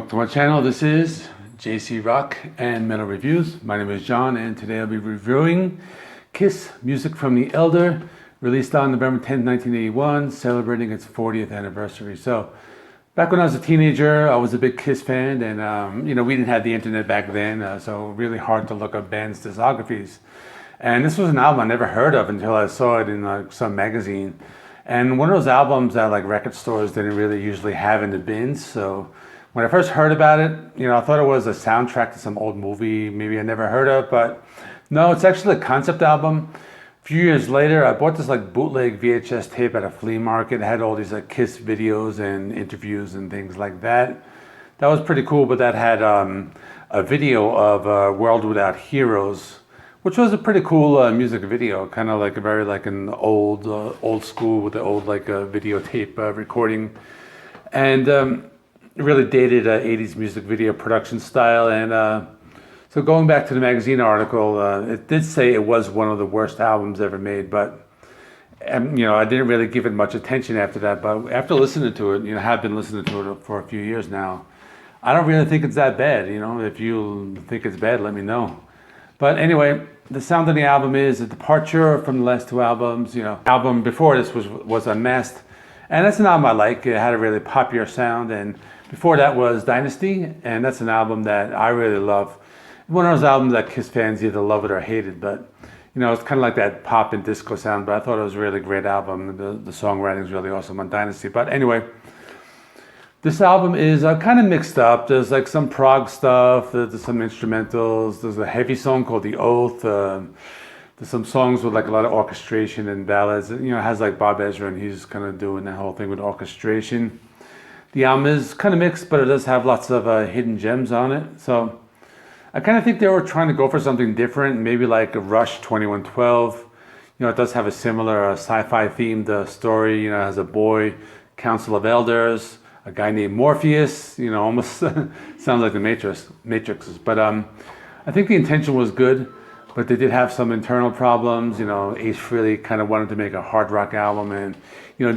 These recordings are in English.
Welcome to my channel. This is JC Rock and Metal Reviews. My name is John, and today I'll be reviewing Kiss Music from the Elder, released on November 10th, 1981, celebrating its 40th anniversary. So, back when I was a teenager, I was a big Kiss fan, and we didn't have the internet back then, so really hard to look up bands' discographies. And this was an album I never heard of until I saw it in some magazine. And one of those albums that record stores didn't really usually have in the bins. So when I first heard about it, I thought it was a soundtrack to some old movie maybe I never heard of, but no, it's actually a concept album. A few years later, I bought this bootleg VHS tape at a flea market. It had all these Kiss videos and interviews and things like that. That was pretty cool, but that had a video of World Without Heroes, which was a pretty cool music video, kind of a very an old school with the old videotape recording, and really dated 80s music video production style. And so going back to the magazine article, it did say it was one of the worst albums ever made, but I didn't really give it much attention after that. But after listening to it, I have been listening to it for a few years now. I don't really think it's that bad. If you think it's bad, let me know. But anyway, the sound of the album is a departure from the last two albums. Album before this was Unmasked, and that's an album I like. It had a really popular sound, and before that was Dynasty, and that's an album that I really love. One of those albums that Kiss fans either love it or hate it, but it's kind of like that pop and disco sound. But I thought it was a really great album. The songwriting is really awesome on Dynasty. But anyway, this album is kind of mixed up. There's some prog stuff, there's some instrumentals, there's a heavy song called The Oath, there's some songs with a lot of orchestration and ballads. It has Bob Ezra, and he's kind of doing that whole thing with orchestration. The album is kind of mixed, but it does have lots of hidden gems on it. So I kind of think they were trying to go for something different, maybe like a Rush 2112. It does have a similar sci-fi themed story. It has a boy, Council of Elders, a guy named Morpheus, almost sounds like the Matrixes. But I think the intention was good, but they did have some internal problems. Ace Frehley kind of wanted to make a hard rock album, and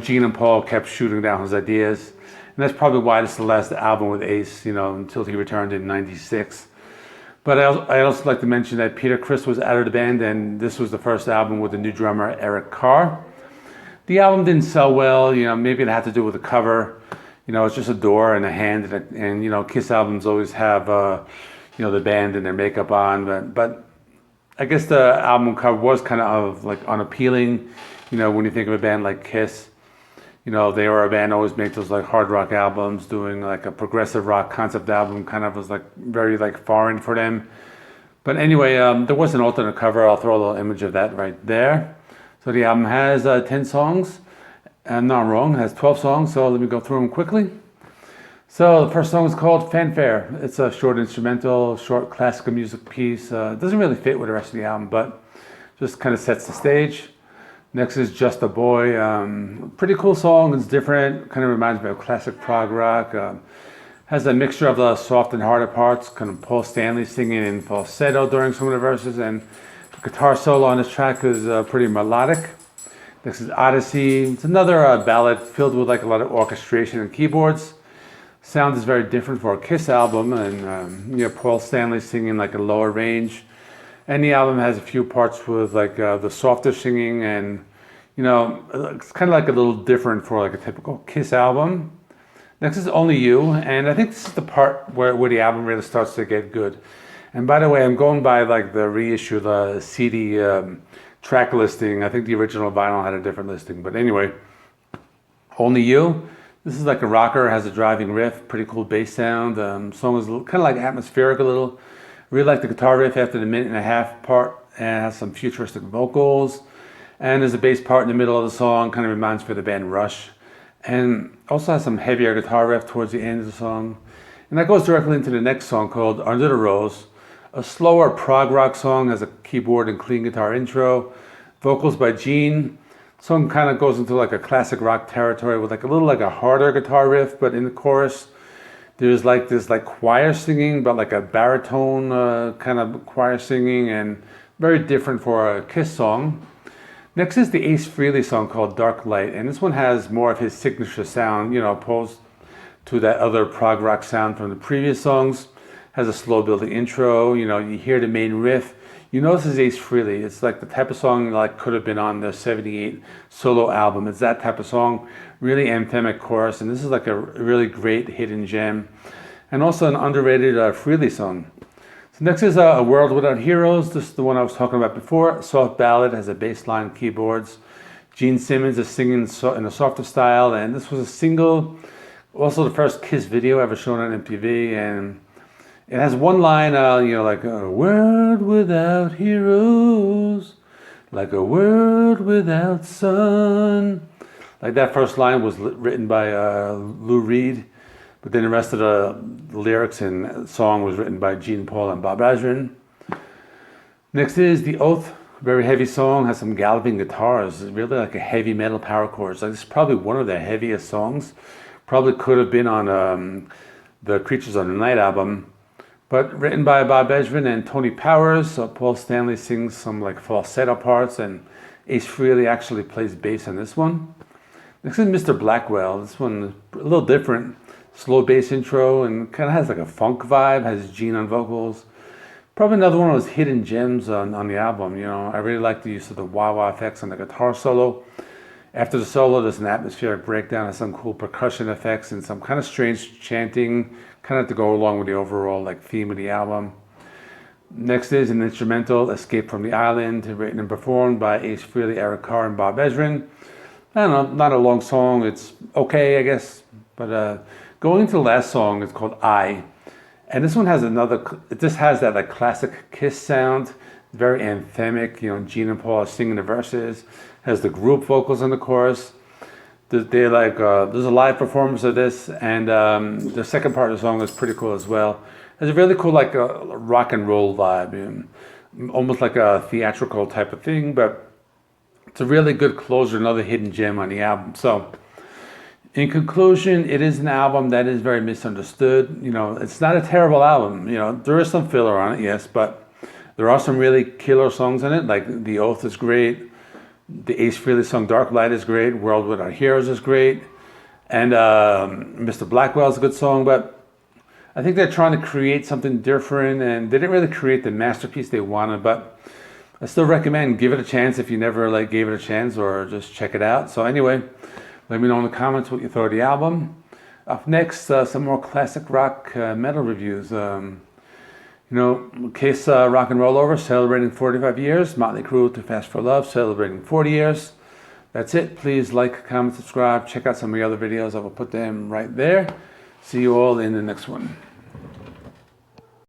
Gene and Paul kept shooting down his ideas, and that's probably why this is the last album with Ace, until he returned in '96. But I also like to mention that Peter Criss was out of the band, and this was the first album with the new drummer Eric Carr. The album didn't sell well. Maybe it had to do with the cover. It's just a door and a hand, and Kiss albums always have, the band and their makeup on, but I guess the album cover was kind of unappealing, when you think of a band like Kiss. They were a band always make those hard rock albums. Doing a progressive rock concept album kind of was very foreign for them. But anyway, there was an alternate cover. I'll throw a little image of that right there. So the album has 10 songs. I'm not wrong, it has 12 songs, so let me go through them quickly. So the first song is called Fanfare. It's a short instrumental, short classical music piece. It doesn't really fit with the rest of the album, but just kind of sets the stage. Next is Just a Boy. Pretty cool song, it's different, kind of reminds me of classic prog rock. Has a mixture of the soft and harder parts, kind of Paul Stanley singing in falsetto during some of the verses, and the guitar solo on this track is pretty melodic. Next is Odyssey. It's another ballad filled with a lot of orchestration and keyboards. Sound is very different for a Kiss album, and Paul Stanley singing a lower range. And the album has a few parts with the softer singing, and it's kind of a little different for a typical Kiss album. Next is Only You, and I think this is the part where the album really starts to get good. And by the way, I'm going by the reissue, the CD track listing. I think the original vinyl had a different listing, but anyway, Only You. This is a rocker, has a driving riff, pretty cool bass sound. Song is kind of atmospheric a little. Really like the guitar riff after the minute and a half part, and has some futuristic vocals. And there's a bass part in the middle of the song, kind of reminds me of the band Rush. And also has some heavier guitar riff towards the end of the song. And that goes directly into the next song called Under the Rose. A slower prog rock song, has a keyboard and clean guitar intro. Vocals by Gene. The song kind of goes into a classic rock territory with a little a harder guitar riff, but in the chorus there's this choir singing, but a baritone kind of choir singing, and very different for a Kiss song. Next is the Ace Frehley song called Dark Light, and this one has more of his signature sound. to that other prog rock sound from the previous songs. Has a slow building intro. You know, you hear the main riff. You know this is Ace Frehley. It's like the type of song like could have been on the '78 solo album. It's that type of song. Really anthemic chorus, and this is like a really great hidden gem, and also an underrated Frehley song. So next is A World Without Heroes. This is the one I was talking about before. Soft ballad, has a bass line, keyboards. Gene Simmons is singing in a softer style, and this was a single, also the first Kiss video ever shown on MTV, and it has one line, you know, like a world without heroes, like a world without sun. Like that first line was written by Lou Reed, but then the rest of the lyrics and song was written by Gene Paul and Bob Ezrin. Next is The Oath. Very heavy song, has some galloping guitars. It's really like a heavy metal power chords. Like this is probably one of their heaviest songs. Probably could have been on the Creatures of the Night album. But written by Bob Ezrin and Tony Powers. So Paul Stanley sings some like falsetto parts, and Ace Frehley actually plays bass on this one. Next is Mr. Blackwell. This one is a little different. Slow bass intro and kind of has like a funk vibe. Has Gene on vocals. Probably another one of those hidden gems on the album. You know, I really like the use of the wah-wah effects on the guitar solo. After the solo, there's an atmospheric breakdown, has some cool percussion effects and some kind of strange chanting, kind of to go along with the overall like theme of the album. Next is an instrumental, Escape from the Island, written and performed by Ace Frehley, Eric Carr, and Bob Ezrin. I don't know, not a long song. It's okay, I guess. But going into the last song, it's called I. And this one has it just has that like classic Kiss sound, very anthemic. You know, Gene and Paul are singing the verses. Has the group vocals on the chorus. They like there's a live performance of this, and the second part of the song is pretty cool as well. It's a really cool like a rock and roll vibe, almost like a theatrical type of thing. But it's a really good closer, another hidden gem on the album. So, in conclusion, it is an album that is very misunderstood. You know, it's not a terrible album. You know, there is some filler on it, yes, but there are some really killer songs in it. Like The Oath is great. The Ace Frehley song Dark Light is great. World Without Heroes is great. And Mr. Blackwell is a good song, but I think they're trying to create something different, and they didn't really create the masterpiece they wanted, but I still recommend give it a chance if you never like gave it a chance, or just check it out. So anyway, let me know in the comments what you thought of the album. Up next, some more classic rock metal reviews. You know, Kiss Rock and Roll Over, celebrating 45 years. Motley Crue, Too Fast for Love, celebrating 40 years. That's it. Please like, comment, subscribe. Check out some of the other videos. I will put them right there. See you all in the next one.